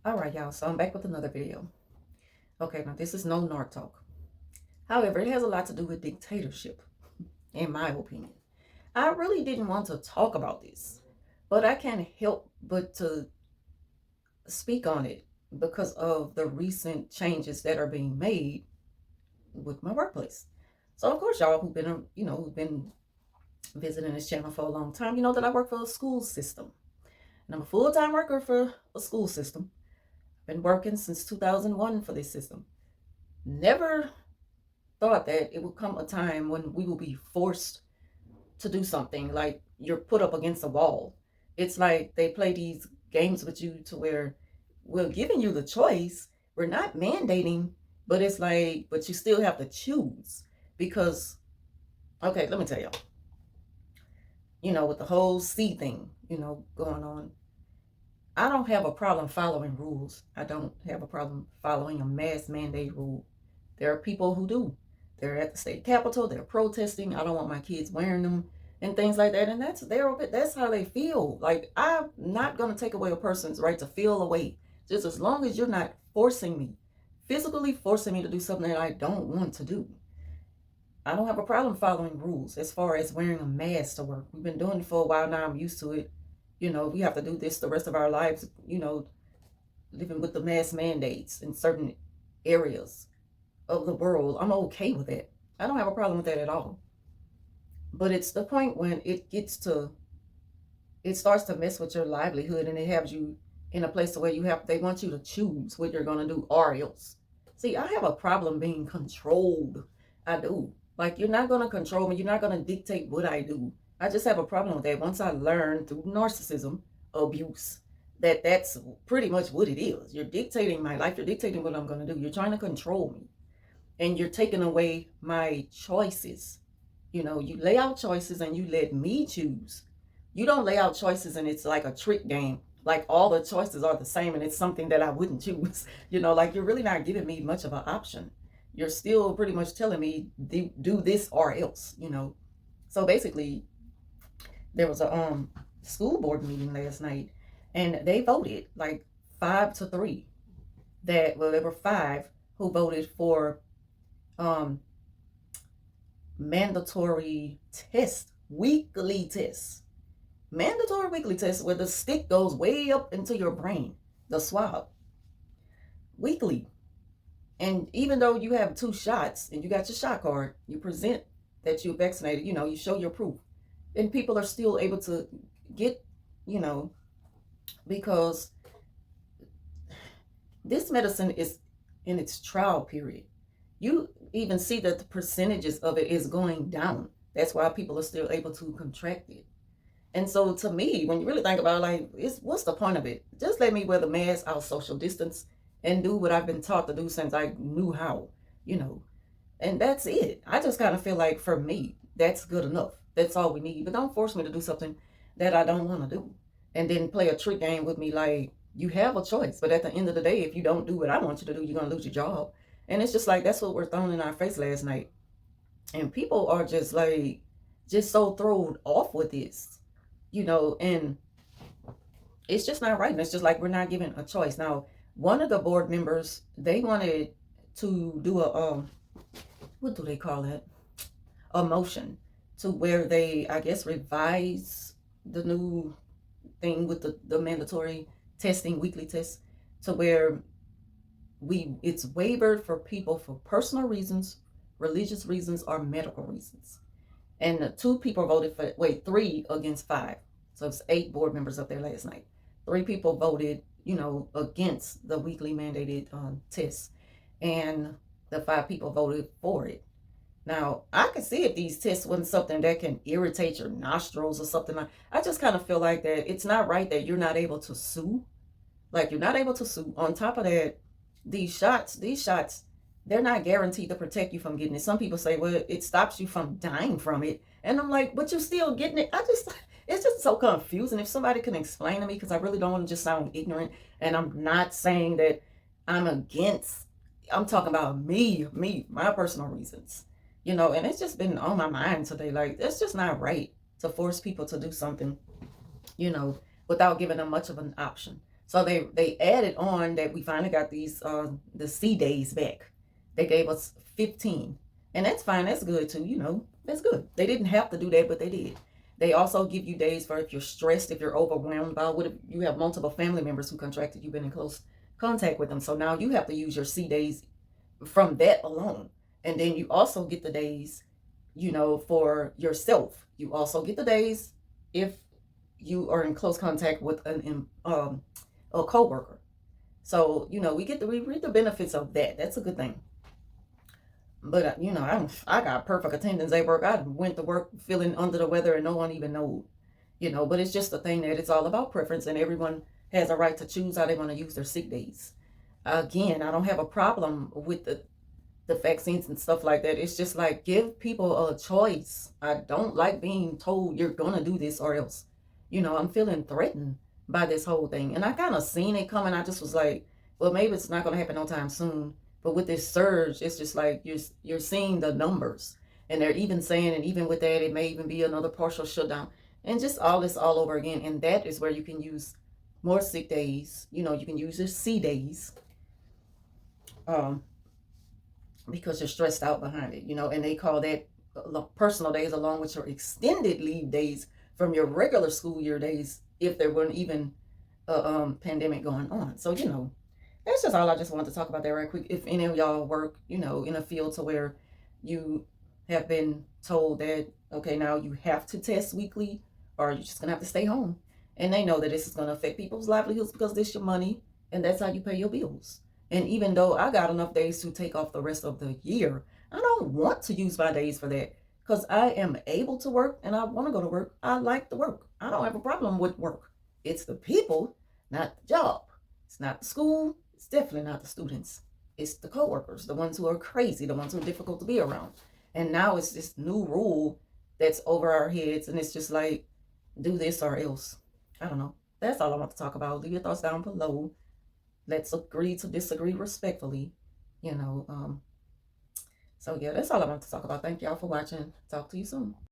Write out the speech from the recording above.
All right, y'all. So I'm back with another video. Okay, now this is no narc talk. However, it has a lot to do with dictatorship, in my opinion. I really didn't want to talk about this, but I can't help but to speak on it because of the recent changes that are being made with my workplace. So of course, y'all who've been visiting this channel for a long time, you know that I work for a school system. And I'm a full-time worker for a school system. Been working since 2001 for this system. Never thought that it would come a time when we will be forced to do something like you're put up against a wall. It's like they play these games with you to where we're giving you the choice. We're not mandating, but it's like, but you still have to choose because, okay, let me tell y'all, with the whole C thing, going on, I don't have a problem following rules. I don't have a problem following a mass mandate rule. There are people who do. They're at the state capitol. They're protesting. I don't want my kids wearing them and things like that. And that's how they feel. Like, I'm not gonna take away a person's right to feel a way, just as long as you're not forcing me, physically forcing me to do something that I don't want to do. I don't have a problem following rules as far as wearing a mask to work. We've been doing it for a while now. I'm used to it. We have to do this the rest of our lives. Living with the mask mandates in certain areas of the world. I'm okay with that. I don't have a problem with that at all. But it's the point when it starts to mess with your livelihood, and it has you in a place where they want you to choose what you're going to do or else. See, I have a problem being controlled. I do. Like, you're not going to control me. You're not going to dictate what I do. I just have a problem with that. Once I learned through narcissism abuse that that's pretty much what it is. You're dictating my life. You're dictating what I'm going to do. You're trying to control me, and you're taking away my choices. You lay out choices and you let me choose. You don't lay out choices and it's like a trick game. Like, all the choices are the same and it's something that I wouldn't choose. Like, you're really not giving me much of an option. You're still pretty much telling me do this or else. So basically, there was a school board meeting last night, and they voted like 5-3. There were 5 who voted for um mandatory test, weekly tests. Mandatory weekly tests where the stick goes way up into your brain, the swab, weekly. And even though you have 2 shots and you got your shot card, you present that you're vaccinated, you show your proof. And people are still able to get, because this medicine is in its trial period. You even see that the percentages of it is going down. That's why people are still able to contract it. And so, to me, when you really think about it, like, what's the point of it? Just let me wear the mask, I'll social distance, and do what I've been taught to do since I knew how, and that's it. I just kind of feel like, for me, that's good enough. That's all we need. But don't force me to do something that I don't want to do, and then play a trick game with me like, you have a choice. But at the end of the day, if you don't do what I want you to do, you're going to lose your job. And it's just like, that's what we're thrown in our face last night. And people are just like, just so thrown off with this, and it's just not right. And it's just like, we're not given a choice. Now, one of the board members, they wanted to do what do they call it? A motion to where they, I guess, revise the new thing with the mandatory testing, weekly tests, to where it's waived for people for personal reasons, religious reasons, or medical reasons. And the 2 people voted for, 3 against 5. So it's 8 board members up there last night. 3 people voted, against the weekly mandated tests. And the 5 people voted for it. Now, I can see if these tests wasn't something that can irritate your nostrils or something. I just kind of feel like that it's not right that you're not able to sue. Like, you're not able to sue. On top of that, these shots, they're not guaranteed to protect you from getting it. Some people say, well, it stops you from dying from it. And I'm like, but you're still getting it. It's just so confusing. If somebody can explain to me, because I really don't want to just sound ignorant. And I'm not saying that I'm against, I'm talking about me, my personal reasons, and it's just been on my mind today. Like, it's just not right to force people to do something, without giving them much of an option. So they added on that we finally got these the C days back. They gave us 15. And that's fine. That's good too, you know. That's good. They didn't have to do that, but they did. They also give you days for if you're stressed, if you're overwhelmed by what if you have multiple family members who contracted, you've been in close contact with them. So now you have to use your C days from that alone. And then you also get the days, you know, for yourself. You also get the days if you are in close contact with a coworker. So you know we reap the benefits of that. That's a good thing. But you know I got perfect attendance at work. I went to work feeling under the weather and no one even knew. You know, but it's just a thing that it's all about preference and everyone has a right to choose how they want to use their sick days. Again, I don't have a problem with the vaccines and stuff like that. It's just like give people a choice. I don't like being told you're gonna do this or else. You know, I'm feeling threatened by this whole thing. And I kind of seen it coming. I just was like, well, maybe it's not gonna happen no time soon. But with this surge, it's just like you're seeing the numbers. And they're even saying, and even with that, it may even be another partial shutdown. And just all this all over again. And that is where you can use more sick days. You know, you can use your C days. Um, because you're stressed out behind it, you know, and they call that personal days along with your extended leave days from your regular school year days if there weren't even a pandemic going on. So, you know, that's just all I just wanted to talk about there right quick. If any of y'all work, you know, in a field to where you have been told that, okay, now you have to test weekly or you're just going to have to stay home. And they know that this is going to affect people's livelihoods because this is your money and that's how you pay your bills. And even though I got enough days to take off the rest of the year, I don't want to use my days for that because I am able to work and I want to go to work. I like the work. I don't have a problem with work. It's the people, not the job. It's not the school. It's definitely not the students. It's the coworkers, the ones who are crazy, the ones who are difficult to be around. And now it's this new rule that's over our heads, and it's just like, do this or else. I don't know. That's all I want to talk about. Leave your thoughts down below. Let's agree to disagree respectfully, you know. So yeah, that's all I want to talk about. Thank y'all for watching. Talk to you soon.